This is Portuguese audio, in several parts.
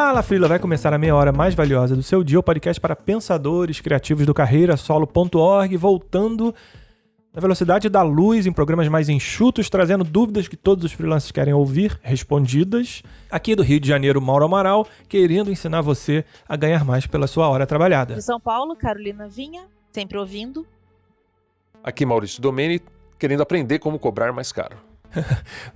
Fala, Freela! Vai começar a meia hora mais valiosa do seu dia, o podcast para pensadores criativos do carreirasolo.org, voltando na velocidade da luz, em programas mais enxutos, trazendo dúvidas que todos os freelancers querem ouvir, respondidas. Aqui do Rio de Janeiro, Mauro Amaral, querendo ensinar você a ganhar mais pela sua hora trabalhada. De São Paulo, Carolina Vinha, sempre ouvindo. Aqui Maurício Domeni, querendo aprender como cobrar mais caro.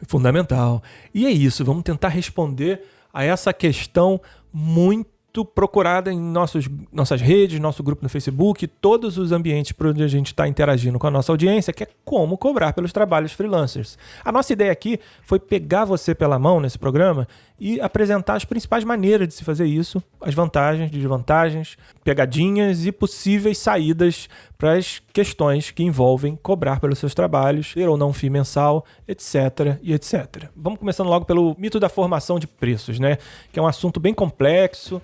Fundamental. E é isso, vamos tentar responder a essa questão muito procurada em nossas redes, nosso grupo no Facebook, todos os ambientes por onde a gente está interagindo com a nossa audiência, que é como cobrar pelos trabalhos freelancers. A nossa ideia aqui foi pegar você pela mão nesse programa e apresentar as principais maneiras de se fazer isso, as vantagens, desvantagens, pegadinhas e possíveis saídas para as questões que envolvem cobrar pelos seus trabalhos, ter ou não FII mensal, etc. e etc. Vamos começando logo pelo mito da formação de preços, né? Que é um assunto bem complexo,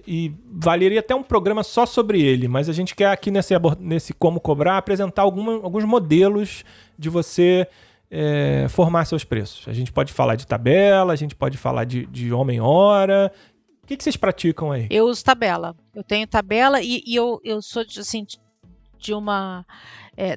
e valeria até um programa só sobre ele, mas a gente quer aqui nesse Como Cobrar apresentar alguns modelos de você formar seus preços. A gente pode falar de tabela, a gente pode falar de homem-hora. O que vocês praticam aí? Eu uso tabela. Eu tenho tabela e eu sou assim, de uma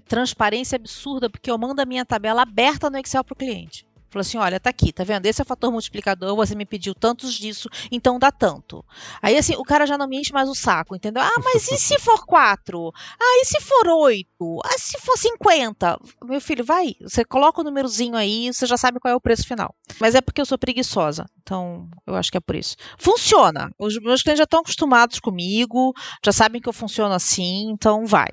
transparência absurda, porque eu mando a minha tabela aberta no Excel para o cliente. Falou assim, olha, tá aqui, tá vendo? Esse é o fator multiplicador, você me pediu tantos disso, então dá tanto. Aí assim, o cara já não me enche mais o saco, entendeu? Ah, mas e se for 4? Ah, e se for 8? Ah, se for 50? Meu filho, vai, você coloca o númerozinho aí, você já sabe qual é o preço final. Mas é porque eu sou preguiçosa, então eu acho que é por isso. Funciona, os meus clientes já estão acostumados comigo, já sabem que eu funciono assim, então vai.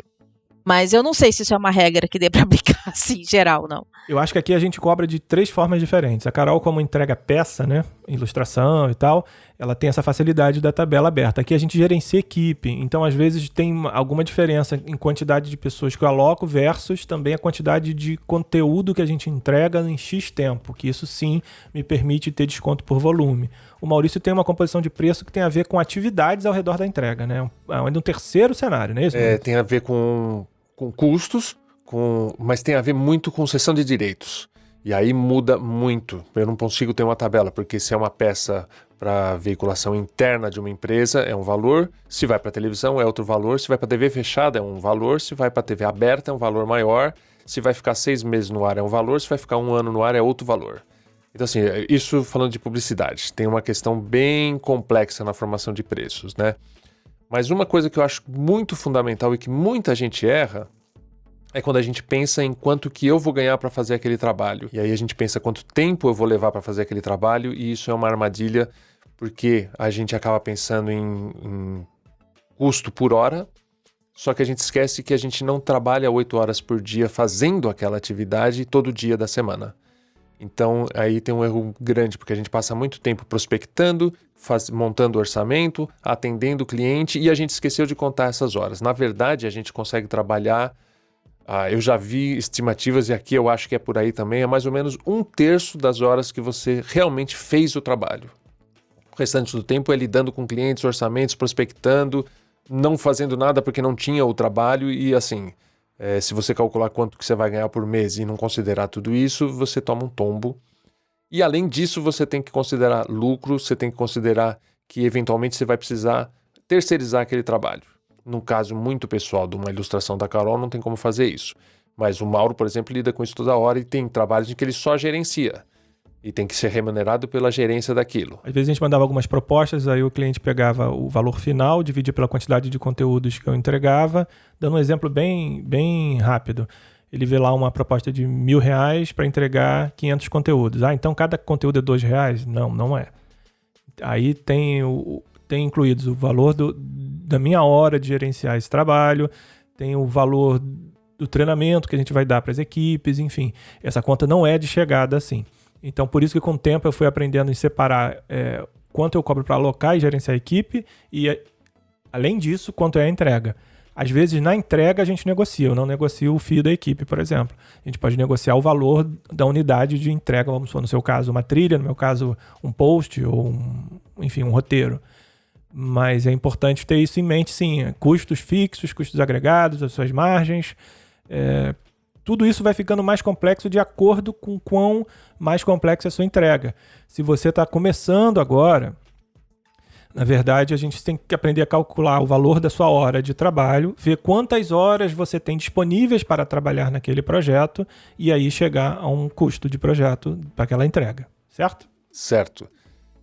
Mas eu não sei se isso é uma regra que dê para aplicar assim, em geral, não. Eu acho que aqui a gente cobra de 3 formas diferentes. A Carol, como entrega peça, né, ilustração e tal, ela tem essa facilidade da tabela aberta. Aqui a gente gerencia equipe, então às vezes tem alguma diferença em quantidade de pessoas que eu aloco versus também a quantidade de conteúdo que a gente entrega em X tempo, que isso sim me permite ter desconto por volume. O Maurício tem uma composição de preço que tem a ver com atividades ao redor da entrega, né? Ainda um terceiro cenário, não é isso? Tem a ver com custos, mas tem a ver muito com cessão de direitos. E aí muda muito. Eu não consigo ter uma tabela, porque se é uma peça para veiculação interna de uma empresa, é um valor. Se vai para televisão, é outro valor. Se vai para TV fechada, é um valor. Se vai para TV aberta, é um valor maior. Se vai ficar 6 meses no ar, é um valor. Se vai ficar 1 ano no ar, é outro valor. Então, assim, isso falando de publicidade. Tem uma questão bem complexa na formação de preços, né? Mas uma coisa que eu acho muito fundamental e que muita gente erra é quando a gente pensa em quanto que eu vou ganhar para fazer aquele trabalho. E aí a gente pensa quanto tempo eu vou levar para fazer aquele trabalho, e isso é uma armadilha, porque a gente acaba pensando em custo por hora, só que a gente esquece que a gente não trabalha 8 horas por dia fazendo aquela atividade todo dia da semana. Então aí tem um erro grande, porque a gente passa muito tempo prospectando, montando orçamento, atendendo o cliente, e a gente esqueceu de contar essas horas. Na verdade, a gente consegue trabalhar, eu já vi estimativas, e aqui eu acho que é por aí também, é mais ou menos 1/3 das horas que você realmente fez o trabalho. O restante do tempo é lidando com clientes, orçamentos, prospectando, não fazendo nada porque não tinha o trabalho, e assim, se você calcular quanto que você vai ganhar por mês e não considerar tudo isso, você toma um tombo. E além disso, você tem que considerar lucro, você tem que considerar que eventualmente você vai precisar terceirizar aquele trabalho. No caso muito pessoal de uma ilustração da Carol, não tem como fazer isso. Mas o Mauro, por exemplo, lida com isso toda hora, e tem trabalhos em que ele só gerencia. E tem que ser remunerado pela gerência daquilo. Às vezes a gente mandava algumas propostas, aí o cliente pegava o valor final, dividia pela quantidade de conteúdos que eu entregava. Dando um exemplo bem rápido. Ele vê lá uma proposta de R$1.000 para entregar 500 conteúdos. Ah, então cada conteúdo é R$2? Não é. Aí tem incluídos o valor da minha hora de gerenciar esse trabalho, tem o valor do treinamento que a gente vai dar para as equipes, enfim. Essa conta não é de chegada assim. Então, por isso que com o tempo eu fui aprendendo a separar quanto eu cobro para alocar e gerenciar a equipe e, além disso, quanto é a entrega. Às vezes, na entrega, a gente negocia. Eu não negocio o FII da equipe, por exemplo. A gente pode negociar o valor da unidade de entrega, vamos supor, no seu caso, uma trilha, no meu caso, um post ou, um roteiro. Mas é importante ter isso em mente, sim. Custos fixos, custos agregados, as suas margens. Tudo isso vai ficando mais complexo de acordo com quão mais complexa é a sua entrega. Se você está começando agora, Na verdade, a gente tem que aprender a calcular o valor da sua hora de trabalho, ver quantas horas você tem disponíveis para trabalhar naquele projeto e aí chegar a um custo de projeto para aquela entrega, certo? Certo.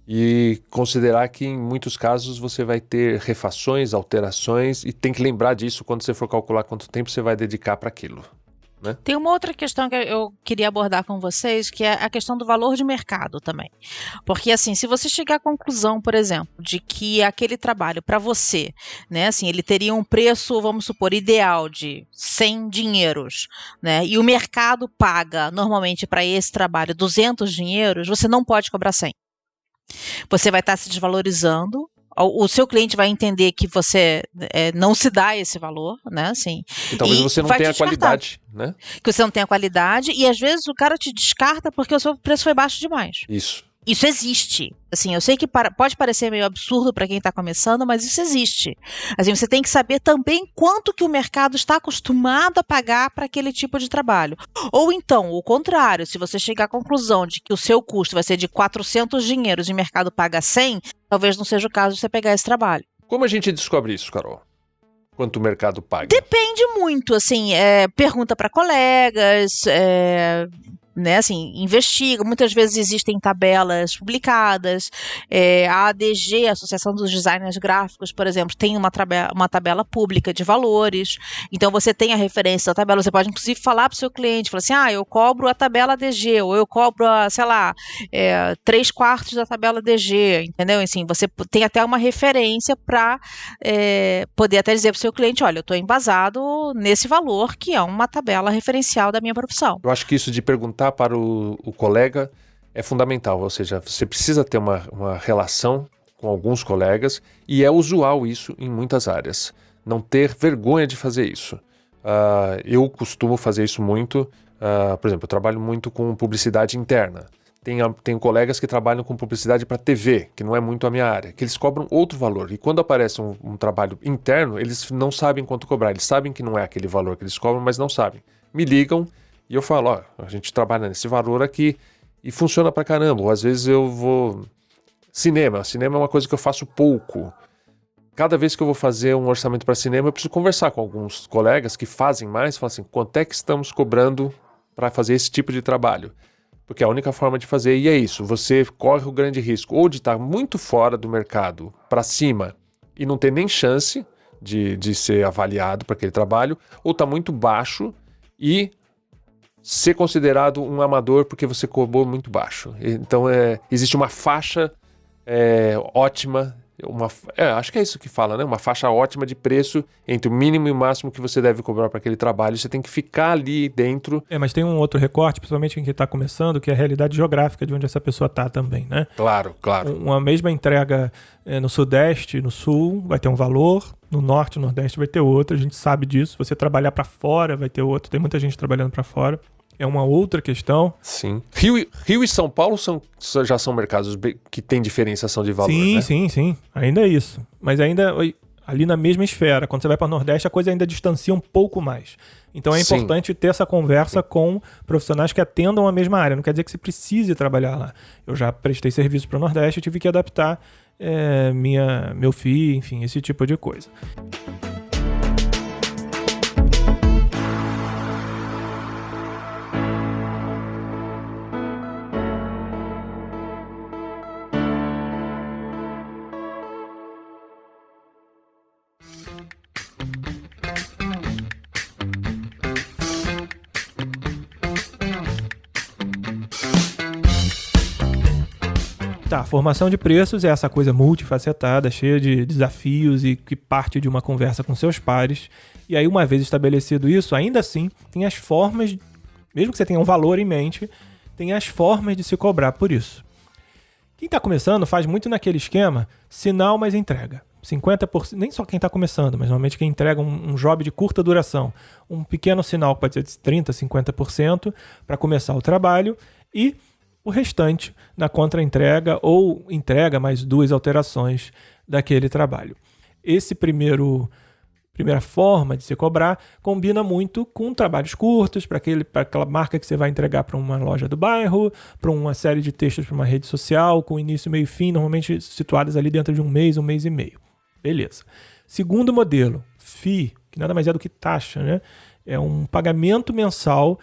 E considerar que em muitos casos você vai ter refações, alterações e tem que lembrar disso quando você for calcular quanto tempo você vai dedicar para aquilo. Né? Tem uma outra questão que eu queria abordar com vocês, que é a questão do valor de mercado também. Porque, assim, se você chegar à conclusão, por exemplo, de que aquele trabalho para você, né, assim, ele teria um preço, vamos supor, ideal de 100 dinheiros, né, e o mercado paga normalmente para esse trabalho 200 dinheiros, você não pode cobrar 100. Você vai estar se desvalorizando. O seu cliente vai entender que você não se dá esse valor, né? Assim, e talvez você não tenha a qualidade, né? Que você não tenha qualidade e às vezes o cara te descarta porque o seu preço foi baixo demais. Isso existe. Assim, eu sei que pode parecer meio absurdo para quem está começando, mas isso existe. Assim, você tem que saber também quanto que o mercado está acostumado a pagar para aquele tipo de trabalho. Ou então, o contrário, se você chegar à conclusão de que o seu custo vai ser de 400 dinheiros e o mercado paga 100, talvez não seja o caso de você pegar esse trabalho. Como a gente descobre isso, Carol? Quanto o mercado paga? Depende muito, assim, pergunta para colegas, né, assim, investiga. Muitas vezes existem tabelas publicadas. A ADG, a Associação dos Designers Gráficos, por exemplo, tem uma tabela pública de valores. Então você tem a referência da tabela. Você pode inclusive falar para o seu cliente, falar assim, eu cobro a tabela ADG, ou eu cobro sei lá, 3/4 da tabela ADG, entendeu? Assim, você tem até uma referência para poder até dizer para o seu cliente, olha, eu estou embasado nesse valor, que é uma tabela referencial da minha profissão. Eu acho que isso de perguntar para o colega é fundamental, ou seja, você precisa ter uma relação com alguns colegas e é usual isso em muitas áreas, não ter vergonha de fazer isso. Eu costumo fazer isso muito, por exemplo, eu trabalho muito com publicidade interna. Tenho colegas que trabalham com publicidade para TV, que não é muito a minha área, que eles cobram outro valor. E quando aparece um trabalho interno, eles não sabem quanto cobrar, eles sabem que não é aquele valor que eles cobram, mas não sabem. Me ligam e eu falo, a gente trabalha nesse valor aqui e funciona pra caramba. Ou às vezes eu vou... Cinema é uma coisa que eu faço pouco. Cada vez que eu vou fazer um orçamento para cinema, eu preciso conversar com alguns colegas que fazem mais, falam assim, quanto é que estamos cobrando para fazer esse tipo de trabalho? Porque é a única forma de fazer, e é isso, você corre o grande risco ou de estar muito fora do mercado, para cima, e não ter nem chance de ser avaliado para aquele trabalho, ou está muito baixo e ser considerado um amador porque você cobrou muito baixo. Então existe uma faixa ótima, acho que é isso que fala, né? Uma faixa ótima de preço entre o mínimo e o máximo que você deve cobrar para aquele trabalho. Você tem que ficar ali dentro. Mas tem um outro recorte, principalmente em quem está começando, que é a realidade geográfica de onde essa pessoa está também, né? Claro. Uma mesma entrega no Sudeste, no Sul, vai ter um valor, no Norte, no Nordeste vai ter outro, a gente sabe disso. Você trabalhar para fora vai ter outro, tem muita gente trabalhando para fora. É uma outra questão. Sim. Rio e São Paulo já são mercados que têm diferenciação de valor, né? Sim. Ainda é isso. Mas ainda ali na mesma esfera. Quando você vai para o Nordeste, a coisa ainda distancia um pouco mais. Então é importante ter essa conversa com profissionais que atendam a mesma área. Não quer dizer que você precise trabalhar lá. Eu já prestei serviço para o Nordeste e tive que adaptar meu FII, enfim, esse tipo de coisa. Tá, formação de preços é essa coisa multifacetada, cheia de desafios e que parte de uma conversa com seus pares. E aí, uma vez estabelecido isso, ainda assim, tem as formas, mesmo que você tenha um valor em mente, tem as formas de se cobrar por isso. Quem está começando faz muito naquele esquema sinal mais entrega. 50%, nem só quem está começando, mas normalmente quem entrega um job de curta duração. Um pequeno sinal que pode ser de 30%, 50% para começar o trabalho e o restante na contra-entrega ou entrega mais 2 alterações daquele trabalho. Esse primeiro primeira forma de se cobrar combina muito com trabalhos curtos, para aquela marca que você vai entregar para uma loja do bairro, para uma série de textos para uma rede social, com início, meio e fim, normalmente situadas ali dentro de um mês e meio. Beleza. Segundo modelo, FII, que nada mais é do que taxa, né? É um pagamento mensal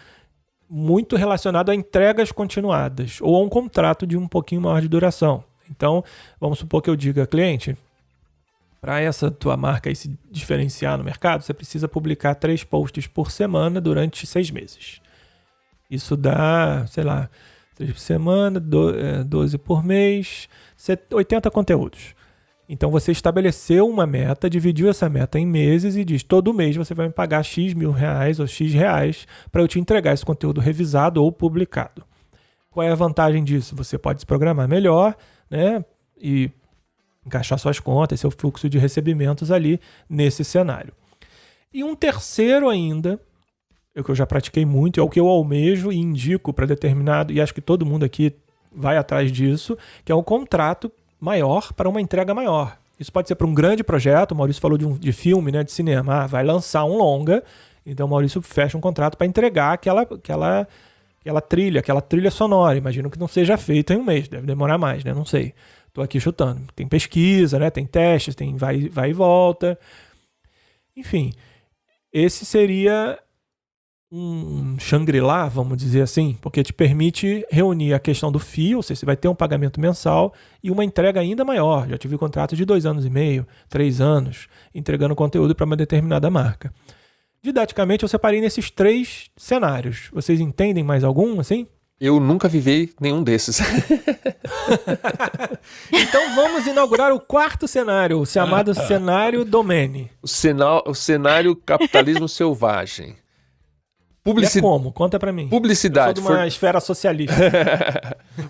muito relacionado a entregas continuadas ou a um contrato de um pouquinho maior de duração. Então, vamos supor que eu diga, cliente, para essa tua marca aí se diferenciar no mercado, você precisa publicar 3 posts por semana durante 6 meses. Isso dá, 3 por semana, 12 por mês, 80 conteúdos. Então você estabeleceu uma meta, dividiu essa meta em meses e diz, todo mês você vai me pagar X mil reais ou X reais para eu te entregar esse conteúdo revisado ou publicado. Qual é a vantagem disso? Você pode se programar melhor, né? E encaixar suas contas, seu fluxo de recebimentos ali nesse cenário. E um terceiro ainda, o que eu já pratiquei muito, é o que eu almejo e indico para determinado, e acho que todo mundo aqui vai atrás disso, que é um contrato maior para uma entrega maior. Isso pode ser para um grande projeto, o Maurício falou de filme, né, de cinema, vai lançar um longa, então o Maurício fecha um contrato para entregar aquela trilha sonora. Imagino que não seja feita em um mês, deve demorar mais, né? Não sei. Estou aqui chutando. Tem pesquisa, né? Tem testes, tem vai e volta. Enfim, esse seria um Shangri-La, vamos dizer assim, porque te permite reunir a questão do FII, ou seja, você vai ter um pagamento mensal e uma entrega ainda maior. Já tive contrato de 2 anos e meio, 3 anos, entregando conteúdo para uma determinada marca. Didaticamente, eu separei nesses 3 cenários. Vocês entendem mais algum, assim? Eu nunca vivi nenhum desses. Então vamos inaugurar o 4º cenário, o chamado cenário Domene. O cenário capitalismo selvagem. É como? Conta pra mim. Publicidade. Eu sou de uma esfera socialista.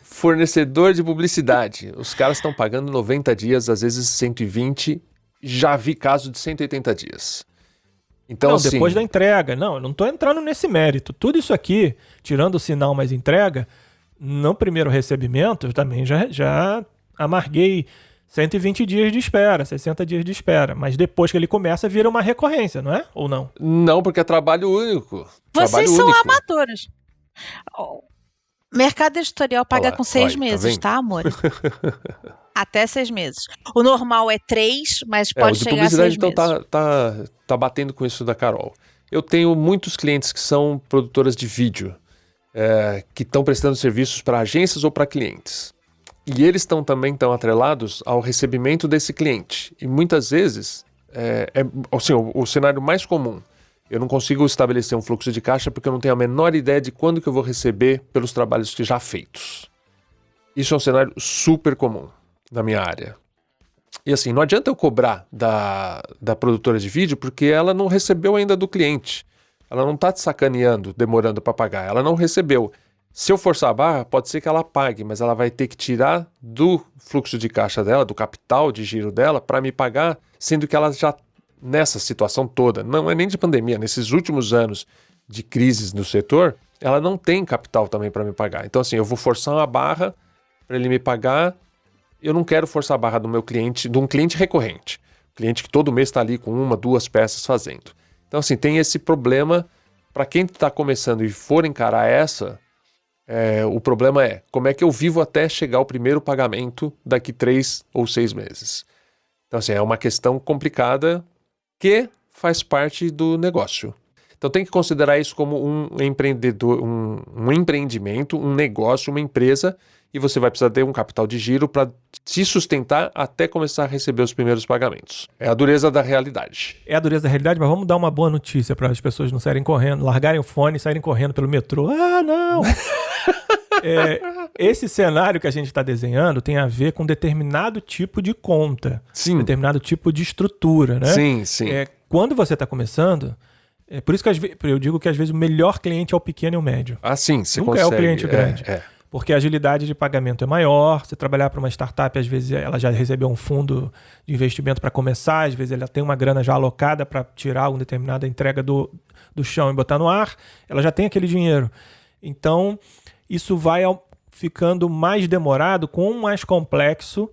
Fornecedor de publicidade. Os caras estão pagando 90 dias, às vezes 120. Já vi caso de 180 dias. Então, não, depois da entrega. Não, eu não estou entrando nesse mérito. Tudo isso aqui, tirando o sinal mais entrega, no primeiro recebimento, eu também já amarguei 120 dias de espera, 60 dias de espera. Mas depois que ele começa, vira uma recorrência, não é? Ou não? Não, porque é trabalho único. Vocês são amadores. Mercado editorial paga com 6 meses, tá, amor? Até 6 meses. O normal é 3, mas pode chegar a 6 meses. Então tá batendo com isso da Carol. Eu tenho muitos clientes que são produtoras de vídeo, que estão prestando serviços para agências ou para clientes. E eles também estão atrelados ao recebimento desse cliente. E muitas vezes, assim, o cenário mais comum, eu não consigo estabelecer um fluxo de caixa porque eu não tenho a menor ideia de quando que eu vou receber pelos trabalhos que já feitos. Isso é um cenário super comum na minha área. E assim, não adianta eu cobrar da produtora de vídeo porque ela não recebeu ainda do cliente. Ela não está te sacaneando, demorando para pagar. Ela não recebeu. Se eu forçar a barra, pode ser que ela pague, mas ela vai ter que tirar do fluxo de caixa dela, do capital de giro dela, para me pagar, sendo que ela já, nessa situação toda, não é nem de pandemia, nesses últimos anos de crises no setor, ela não tem capital também para me pagar. Então assim, eu vou forçar uma barra para ele me pagar. Eu não quero forçar a barra do meu cliente, de um cliente recorrente. Cliente que todo mês está ali com 1, 2 peças fazendo. Então, assim, tem esse problema. Para quem está começando e for encarar o problema é como é que eu vivo até chegar o primeiro pagamento daqui 3 ou 6 meses. Então, assim, é uma questão complicada que faz parte do negócio. Então, tem que considerar isso como um empreendedor, um empreendimento, um negócio, uma empresa. E você vai precisar ter um capital de giro para se sustentar até começar a receber os primeiros pagamentos. É a dureza da realidade. É a dureza da realidade, mas vamos dar uma boa notícia para as pessoas não saírem correndo, largarem o fone e saírem correndo pelo metrô. Ah, não! Esse cenário que a gente está desenhando tem a ver com determinado tipo de conta. Sim. Determinado tipo de estrutura, né? Sim, sim. Quando você está começando... por isso que eu digo que às vezes o melhor cliente é o pequeno e o médio. Ah, sim, você nunca consegue. É o cliente grande. Porque a agilidade de pagamento é maior. Você trabalhar para uma startup, às vezes ela já recebeu um fundo de investimento para começar, às vezes ela tem uma grana já alocada para tirar uma determinada entrega do chão e botar no ar, ela já tem aquele dinheiro. Então, isso vai ficando mais demorado, com mais complexo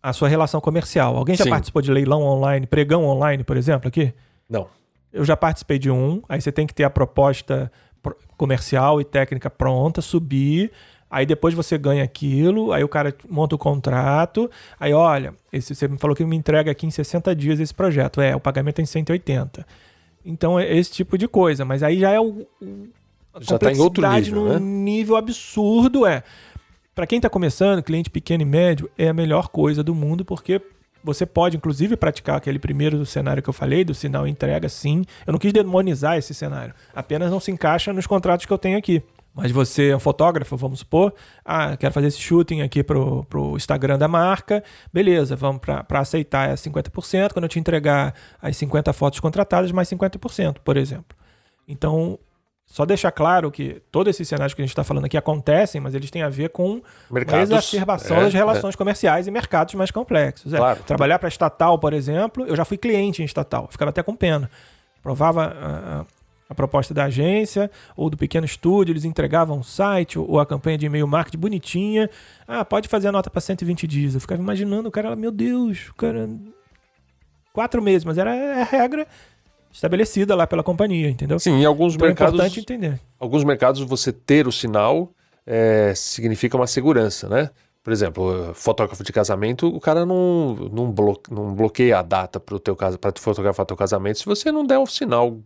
a sua relação comercial. Alguém já Sim. participou de leilão online, pregão online, por exemplo, aqui? Não. Eu já participei de um, aí você tem que ter a proposta comercial e técnica pronta, subir, aí depois você ganha aquilo, aí o cara monta o contrato, aí olha, você me falou que me entrega aqui em 60 dias esse projeto, o pagamento é em 180. Então é esse tipo de coisa, mas aí já é a já está em outro nível, num nível absurdo, Para quem está começando, cliente pequeno e médio, é a melhor coisa do mundo, porque você pode, inclusive, praticar aquele primeiro cenário que eu falei, do sinal e entrega, sim. Eu não quis demonizar esse cenário. Apenas não se encaixa nos contratos que eu tenho aqui. Mas você é um fotógrafo, vamos supor. Quero fazer esse shooting aqui pro Instagram da marca. Beleza, vamos para aceitar 50%. Quando eu te entregar as 50 fotos contratadas, mais 50%, por exemplo. Então, só deixar claro que todos esses cenários que a gente está falando aqui acontecem, mas eles têm a ver com a exacerbação das relações comerciais e mercados mais complexos. Claro. Trabalhar para estatal, por exemplo, eu já fui cliente em estatal, ficava até com pena. Provava a proposta da agência ou do pequeno estúdio, eles entregavam um site ou a campanha de e-mail marketing bonitinha. Pode fazer a nota para 120 dias. Eu ficava imaginando, o cara, meu Deus, o cara... 4 meses, mas era a regra estabelecida lá pela companhia, entendeu? Sim, em alguns mercados... É importante entender. Alguns mercados você ter o sinal significa uma segurança, né? Por exemplo, fotógrafo de casamento, o cara não bloqueia a data para tu fotografar teu casamento se você não der um sinal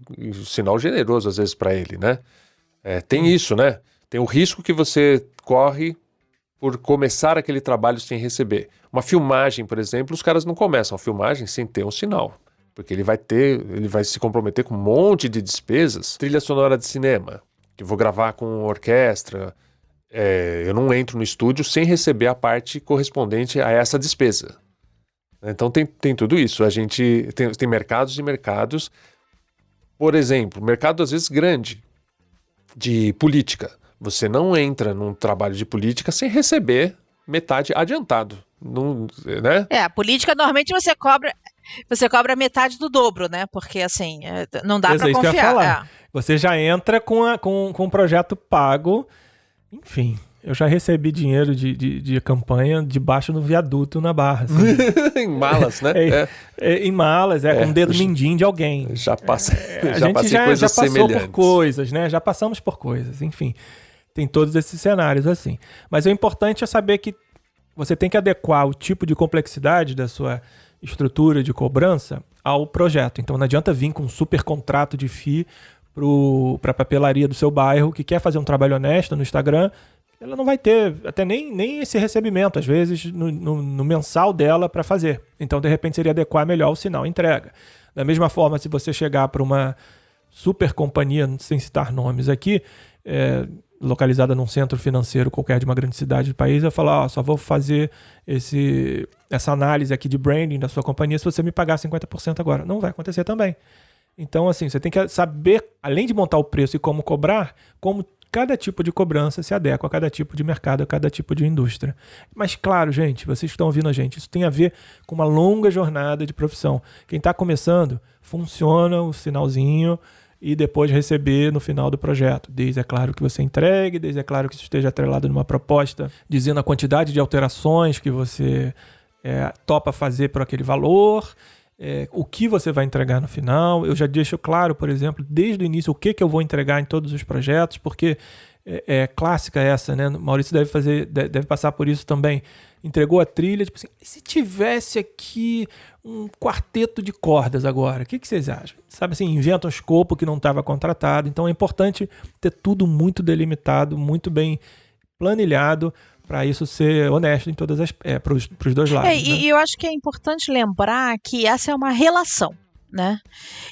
generoso às vezes para ele, né? Tem isso, né? Tem o risco que você corre por começar aquele trabalho sem receber. Uma filmagem, por exemplo, os caras não começam a filmagem sem ter um sinal. Porque ele vai se comprometer com um monte de despesas. Trilha sonora de cinema, que eu vou gravar com orquestra. Eu não entro no estúdio sem receber a parte correspondente a essa despesa. Então tem tudo isso. A gente tem mercados e mercados. Por exemplo, mercado às vezes grande, de política. Você não entra num trabalho de política sem receber metade adiantado. Não, né? A política normalmente você cobra metade do dobro, né? Porque assim, não dá para confiar. Você já entra com um projeto pago. Enfim, eu já recebi dinheiro de campanha debaixo do viaduto na Barra. Assim. Em malas, né? Em malas, com o dedo mindinho de alguém. Já passei já coisas passou semelhantes. por coisas, né? Já passamos por coisas, enfim. Tem todos esses cenários assim. Mas o importante é saber que você tem que adequar o tipo de complexidade da sua estrutura de cobrança ao projeto. Então não adianta vir com um super contrato de FII para a papelaria do seu bairro que quer fazer um trabalho honesto no Instagram. Ela não vai ter até nem esse recebimento, às vezes, no mensal dela para fazer. Então, de repente, seria adequar melhor o sinal entrega. Da mesma forma, se você chegar para uma super companhia, sem citar nomes aqui, localizada num centro financeiro qualquer de uma grande cidade do país, eu falar, só vou fazer essa análise aqui de branding da sua companhia se você me pagar 50% agora. Não vai acontecer também. Então, assim, você tem que saber, além de montar o preço e como cobrar, como cada tipo de cobrança se adequa a cada tipo de mercado, a cada tipo de indústria. Mas, claro, gente, vocês estão ouvindo a gente, isso tem a ver com uma longa jornada de profissão. Quem está começando, funciona o sinalzinho e depois receber no final do projeto. Desde, é claro, que você entregue, desde, é claro, que isso esteja atrelado numa proposta dizendo a quantidade de alterações que você topa fazer por aquele valor, o que você vai entregar no final. Eu já deixo claro, por exemplo, desde o início, o que eu vou entregar em todos os projetos, porque é clássica essa, né? Maurício deve passar por isso também. Entregou a trilha, tipo assim, e se tivesse aqui um quarteto de cordas agora, o que vocês acham? Sabe assim, inventa um escopo que não estava contratado. Então é importante ter tudo muito delimitado, muito bem planilhado, para isso ser honesto em todas as para os dois lados. E eu acho que é importante lembrar que essa é uma relação, né?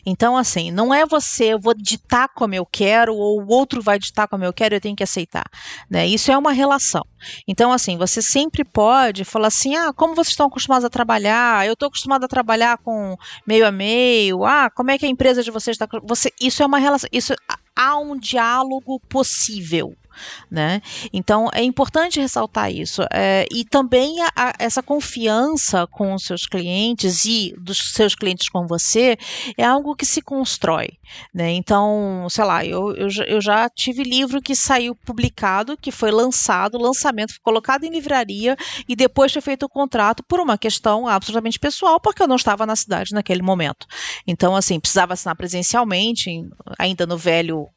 Então, assim, não é eu vou ditar como eu quero, ou o outro vai ditar como eu quero, eu tenho que aceitar, né? Isso é uma relação. Então, assim, você sempre pode falar assim, como vocês estão acostumados a trabalhar? Eu estou acostumado a trabalhar com meio a meio. Como é que a empresa de vocês está... Isso é uma relação, há um diálogo possível. né? Então, é importante ressaltar isso. E também essa confiança com os seus clientes e dos seus clientes com você é algo que se constrói, né? Então, sei lá, eu já tive livro que saiu publicado, que foi lançado, lançamento, foi colocado em livraria e depois foi feito o contrato por uma questão absolutamente pessoal, porque eu não estava na cidade naquele momento. Então, assim, precisava assinar presencialmente, ainda no velho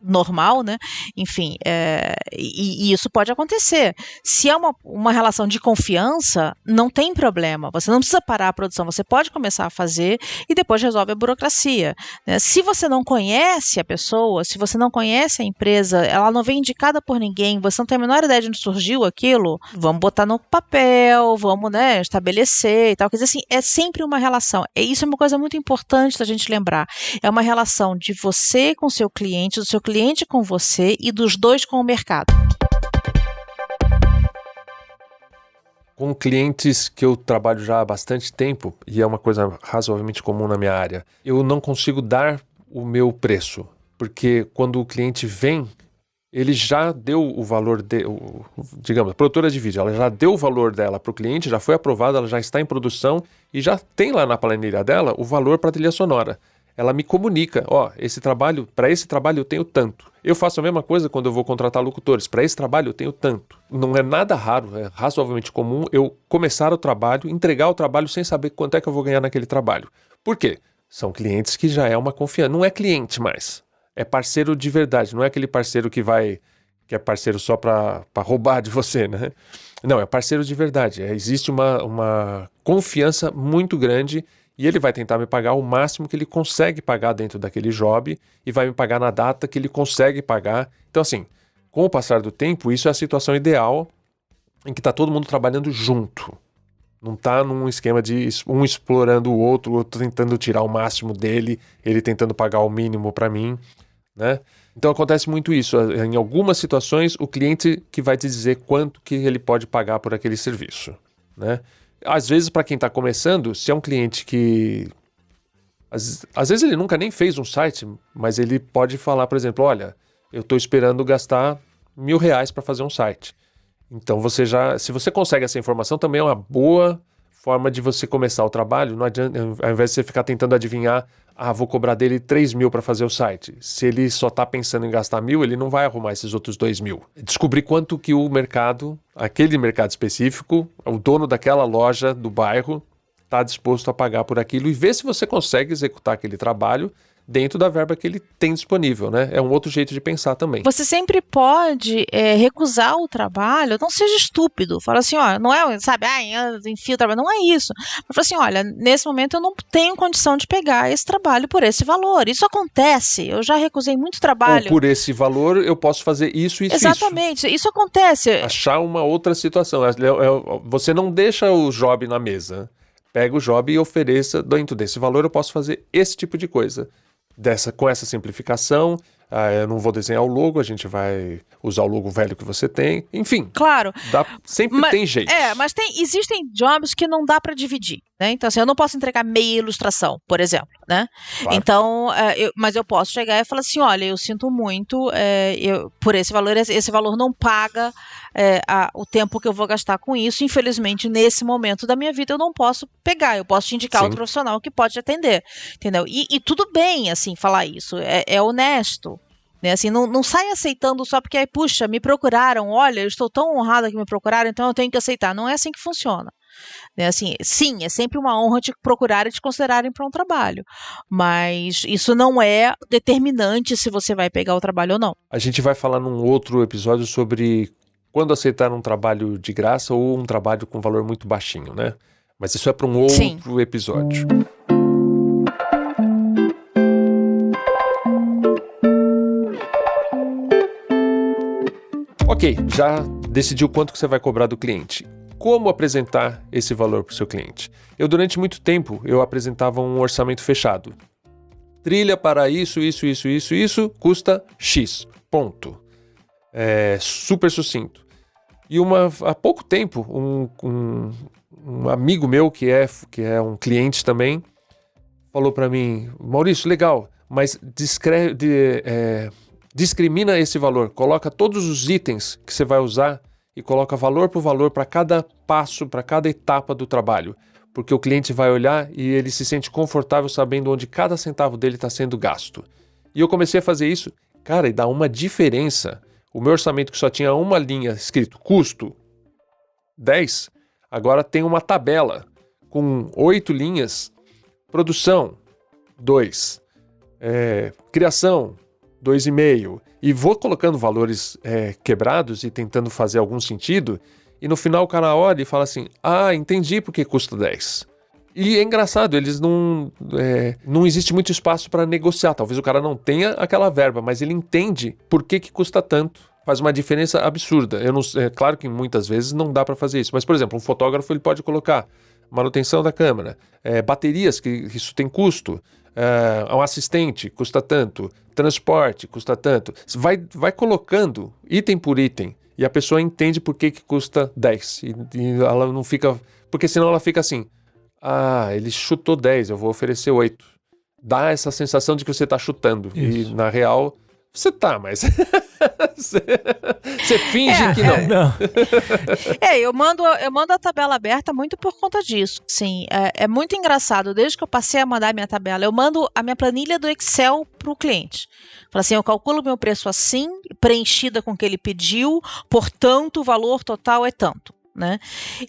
normal, né? Enfim, e isso pode acontecer. Se é uma relação de confiança, não tem problema. Você não precisa parar a produção, você pode começar a fazer e depois resolve a burocracia, né? Se você não conhece a pessoa, se você não conhece a empresa, ela não vem indicada por ninguém, você não tem a menor ideia de onde surgiu aquilo, vamos botar no papel, vamos, né, estabelecer e tal. Quer dizer assim, é sempre uma relação. Isso é uma coisa muito importante da gente lembrar. É uma relação de você com o seu cliente, do seu cliente com você e dos dois com o mercado. Com clientes que eu trabalho já há bastante tempo, e é uma coisa razoavelmente comum na minha área, eu não consigo dar o meu preço, porque quando o cliente vem, ele já deu o valor, digamos, a produtora de vídeo, ela já deu o valor dela para o cliente, já foi aprovada, ela já está em produção e já tem lá na planilha dela o valor para a trilha sonora. Ela me comunica, para esse trabalho eu tenho tanto. Eu faço a mesma coisa quando eu vou contratar locutores, para esse trabalho eu tenho tanto. Não é nada raro, é razoavelmente comum eu começar o trabalho, entregar o trabalho sem saber quanto é que eu vou ganhar naquele trabalho. Por quê? São clientes que já é uma confiança, não é cliente mais, é parceiro de verdade, não é aquele parceiro que é parceiro só para roubar de você, né? Não, é parceiro de verdade, existe uma confiança muito grande. E ele vai tentar me pagar o máximo que ele consegue pagar dentro daquele job e vai me pagar na data que ele consegue pagar. Então, assim, com o passar do tempo, isso é a situação ideal em que está todo mundo trabalhando junto. Não está num esquema de um explorando o outro tentando tirar o máximo dele, ele tentando pagar o mínimo para mim, né? Então acontece muito isso. Em algumas situações, o cliente que vai te dizer quanto que ele pode pagar por aquele serviço, né? Às vezes, para quem está começando, se é um cliente que... Às vezes ele nunca nem fez um site, mas ele pode falar, por exemplo, olha, eu estou esperando gastar R$1.000 para fazer um site. Então, se você consegue essa informação, também é uma boa forma de você começar o trabalho. Não adianta, ao invés de você ficar tentando adivinhar, vou cobrar dele 3.000 para fazer o site. Se ele só está pensando em gastar 1.000, ele não vai arrumar esses outros 2.000. Descobrir quanto que o mercado, aquele mercado específico, o dono daquela loja do bairro, está disposto a pagar por aquilo e ver se você consegue executar aquele trabalho dentro da verba que ele tem disponível, né? É um outro jeito de pensar também. Você sempre pode recusar o trabalho, não seja estúpido. Fala assim, não é, sabe, enfia o trabalho, não é isso. Mas fala assim, olha, nesse momento eu não tenho condição de pegar esse trabalho por esse valor. Isso acontece, eu já recusei muito trabalho. Ou por esse valor eu posso fazer isso. Exatamente, isso acontece. Achar uma outra situação. Você não deixa o job na mesa. Pega o job e ofereça, dentro desse valor eu posso fazer esse tipo de coisa. Com essa simplificação, eu não vou desenhar o logo, a gente vai usar o logo velho que você tem, enfim. Claro. Sempre tem jeito. Mas existem jobs que não dá para dividir, né? Então, assim, eu não posso entregar meia ilustração, por exemplo, né? Claro. Então, mas eu posso chegar e falar assim, olha, eu sinto muito, por esse valor não paga o tempo que eu vou gastar com isso. Infelizmente, nesse momento da minha vida, eu não posso pegar, eu posso te indicar outro profissional que pode te atender, entendeu? E tudo bem, assim, falar isso, é honesto. Né, assim, não sai aceitando só porque, puxa, me procuraram, olha, eu estou tão honrada que me procuraram, então eu tenho que aceitar. Não é assim que funciona. Né, assim, sim, é sempre uma honra te procurar e te considerarem para um trabalho, mas isso não é determinante se você vai pegar o trabalho ou não. A gente vai falar num outro episódio sobre quando aceitar um trabalho de graça ou um trabalho com valor muito baixinho, né? Mas isso é para um outro episódio. Ok, já decidiu quanto que você vai cobrar do cliente. Como apresentar esse valor para o seu cliente? Durante muito tempo, eu apresentava um orçamento fechado. Trilha para isso, custa X. Ponto. Super sucinto. E há pouco tempo, um amigo meu, que é um cliente também, falou para mim, Maurício, legal, mas discrimina esse valor, coloca todos os itens que você vai usar e coloca valor por valor para cada passo, para cada etapa do trabalho, porque o cliente vai olhar e ele se sente confortável sabendo onde cada centavo dele está sendo gasto. E eu comecei a fazer isso, cara, e dá uma diferença. O meu orçamento que só tinha uma linha escrito custo 10, agora tem uma tabela com 8 linhas, produção 2, criação 2,5, e vou colocando valores quebrados e tentando fazer algum sentido, e no final o cara olha e fala assim, entendi porque custa 10. E é engraçado, eles não existe muito espaço para negociar, talvez o cara não tenha aquela verba, mas ele entende por que custa tanto, faz uma diferença absurda. Claro que muitas vezes não dá para fazer isso, mas por exemplo, um fotógrafo ele pode colocar manutenção da câmera, baterias, que isso tem custo, um assistente custa tanto, transporte custa tanto. Vai colocando item por item e a pessoa entende por que custa 10. E ela não fica... Porque senão ela fica assim, ele chutou 10, eu vou oferecer 8. Dá essa sensação de que você está chutando. Isso. E na real, você tá, mas... Você finge que não. Eu mando a tabela aberta muito por conta disso. Sim, é muito engraçado. Desde que eu passei a mandar a minha tabela, eu mando a minha planilha do Excel para o cliente. Fala assim, eu calculo meu preço assim, preenchida com o que ele pediu, portanto, o valor total é tanto. Né?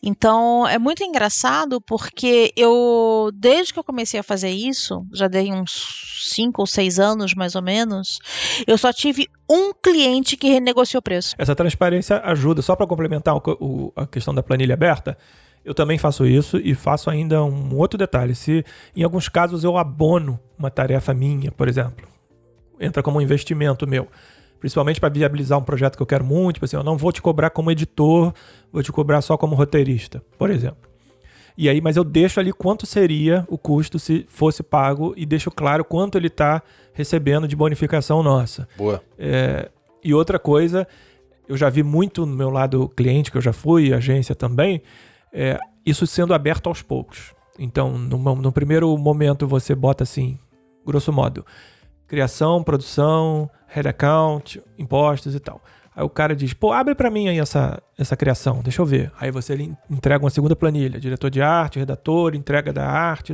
Então é muito engraçado porque desde que eu comecei a fazer isso, já dei uns 5 ou 6 anos mais ou menos, eu só tive um cliente que renegociou o preço. Essa transparência ajuda, só para complementar a questão da planilha aberta, eu também faço isso e faço ainda um outro detalhe, se em alguns casos eu abono uma tarefa minha, por exemplo, entra como um investimento meu, principalmente para viabilizar um projeto que eu quero muito, tipo assim, eu não vou te cobrar como editor, vou te cobrar só como roteirista, por exemplo. E aí, mas eu deixo ali quanto seria o custo se fosse pago e deixo claro quanto ele está recebendo de bonificação nossa. Boa. E outra coisa, eu já vi muito no meu lado cliente, que eu já fui, agência também, isso sendo aberto aos poucos. Então, no primeiro momento você bota assim, grosso modo, criação, produção, head account, impostos e tal. Aí o cara diz, abre pra mim aí essa criação, deixa eu ver. Aí você entrega uma segunda planilha, diretor de arte, redator, entrega da arte,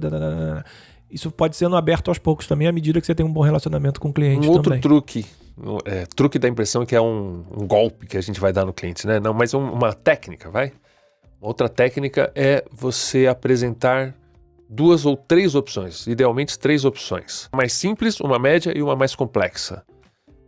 Isso pode ser no aberto aos poucos também, à medida que você tem um bom relacionamento com o cliente também. Outro truque da impressão que é um golpe que a gente vai dar no cliente, né? Não, mas uma técnica, vai? Outra técnica é você apresentar 2 ou 3 opções, idealmente 3 opções. Uma mais simples, uma média e uma mais complexa.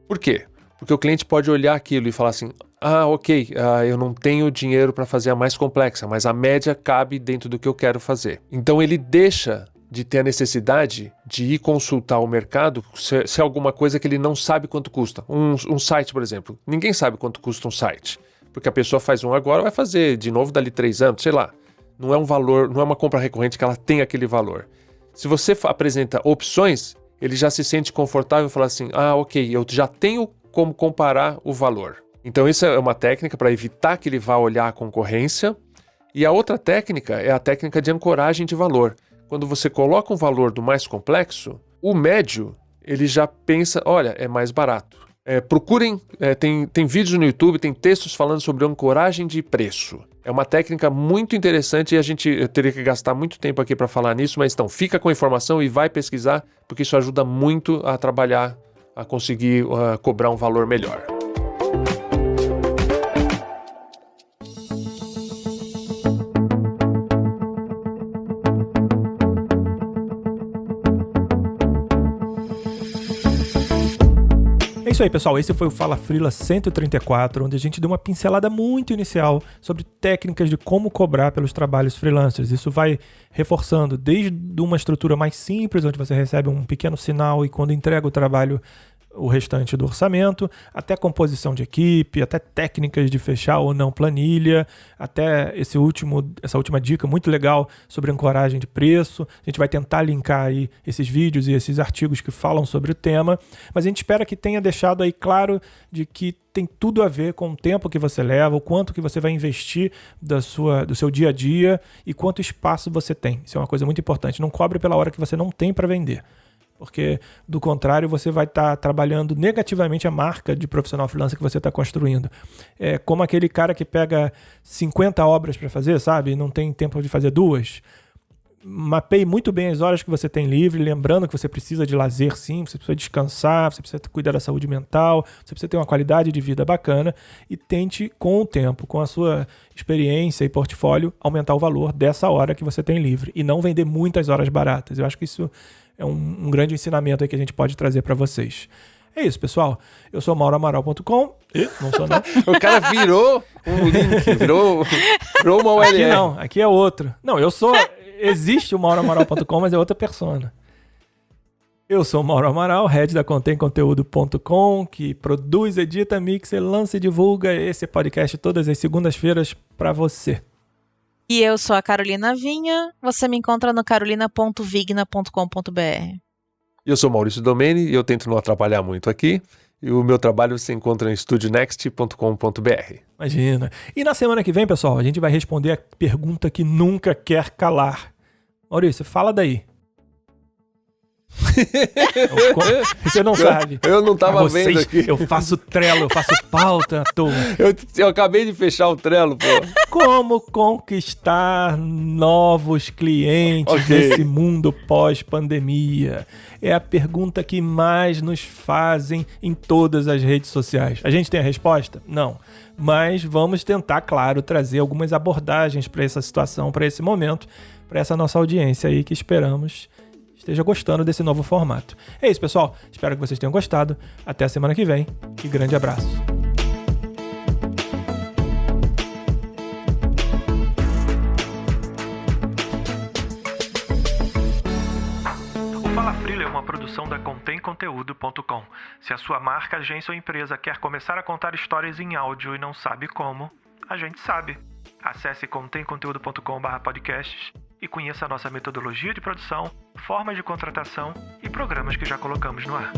Por quê? Porque o cliente pode olhar aquilo e falar assim, ok, eu não tenho dinheiro para fazer a mais complexa, mas a média cabe dentro do que eu quero fazer. Então ele deixa de ter a necessidade de ir consultar o mercado se é alguma coisa que ele não sabe quanto custa. Um site, por exemplo. Ninguém sabe quanto custa um site. Porque a pessoa faz um agora, vai fazer de novo dali 3 anos, sei lá. Não é um valor, não é uma compra recorrente que ela tem aquele valor. Se você apresenta opções, ele já se sente confortável e fala assim, ok, eu já tenho como comparar o valor. Então isso é uma técnica para evitar que ele vá olhar a concorrência. E a outra técnica é a técnica de ancoragem de valor. Quando você coloca um valor do mais complexo, o médio, ele já pensa, olha, é mais barato. Procurem, tem vídeos no YouTube, tem textos falando sobre ancoragem de preço. É uma técnica muito interessante e eu teria que gastar muito tempo aqui para falar nisso, mas então fica com a informação e vai pesquisar, porque isso ajuda muito a trabalhar, a conseguir cobrar um valor melhor. É isso aí, pessoal. Esse foi o Fala Freela 134, onde a gente deu uma pincelada muito inicial sobre técnicas de como cobrar pelos trabalhos freelancers. Isso vai reforçando desde uma estrutura mais simples, onde você recebe um pequeno sinal e quando entrega o trabalho, o restante do orçamento, até composição de equipe, até técnicas de fechar ou não planilha, até essa última dica muito legal sobre ancoragem de preço. A gente vai tentar linkar aí esses vídeos e esses artigos que falam sobre o tema, mas a gente espera que tenha deixado aí claro de que tem tudo a ver com o tempo que você leva, o quanto que você vai investir do seu dia a dia e quanto espaço você tem. Isso é uma coisa muito importante. Não cobre pela hora que você não tem para vender. Porque, do contrário, você vai estar trabalhando negativamente a marca de profissional freelancer que você está construindo. É como aquele cara que pega 50 obras para fazer, sabe? E não tem tempo de fazer 2. Mapeie muito bem as horas que você tem livre, lembrando que você precisa de lazer, sim, você precisa descansar, você precisa cuidar da saúde mental, você precisa ter uma qualidade de vida bacana e tente, com o tempo, com a sua experiência e portfólio, aumentar o valor dessa hora que você tem livre e não vender muitas horas baratas. Eu acho que isso é um grande ensinamento aí que a gente pode trazer para vocês. É isso, pessoal. Eu sou mauroamaral.com. Não sou não. O cara virou um link, virou uma URL. Aqui não, aqui é outro. Não, eu sou... Existe o mauroamaral.com, mas é outra persona. Eu sou o Mauro Amaral, head da contemconteúdo.com, que produz, edita, mixa, lança e divulga esse podcast todas as segundas-feiras para você. E eu sou a Carolina Vinha. Você me encontra no carolina.vigna.com.br. Eu sou Maurício Domeni e eu tento não atrapalhar muito aqui. E o meu trabalho você encontra em studionext.com.br. Imagina. E na semana que vem, pessoal, a gente vai responder a pergunta que nunca quer calar. Maurício, fala daí. Você não sabe. Eu não tava vendo aqui. Eu faço Trello, eu faço pauta à toa. Eu acabei de fechar o Trello, pô. Como conquistar novos clientes nesse mundo pós-pandemia? É a pergunta que mais nos fazem em todas as redes sociais. A gente tem a resposta? Não. Mas vamos tentar, claro, trazer algumas abordagens para essa situação, para esse momento, para essa nossa audiência aí que esperamos esteja gostando desse novo formato. É isso, pessoal. Espero que vocês tenham gostado. Até a semana que vem e grande abraço. O Fala Freela é uma produção da contemconteúdo.com. Se a sua marca, agência ou empresa quer começar a contar histórias em áudio e não sabe como, a gente sabe. Acesse contemconteúdo.com/podcasts e conheça a nossa metodologia de produção, formas de contratação e programas que já colocamos no ar.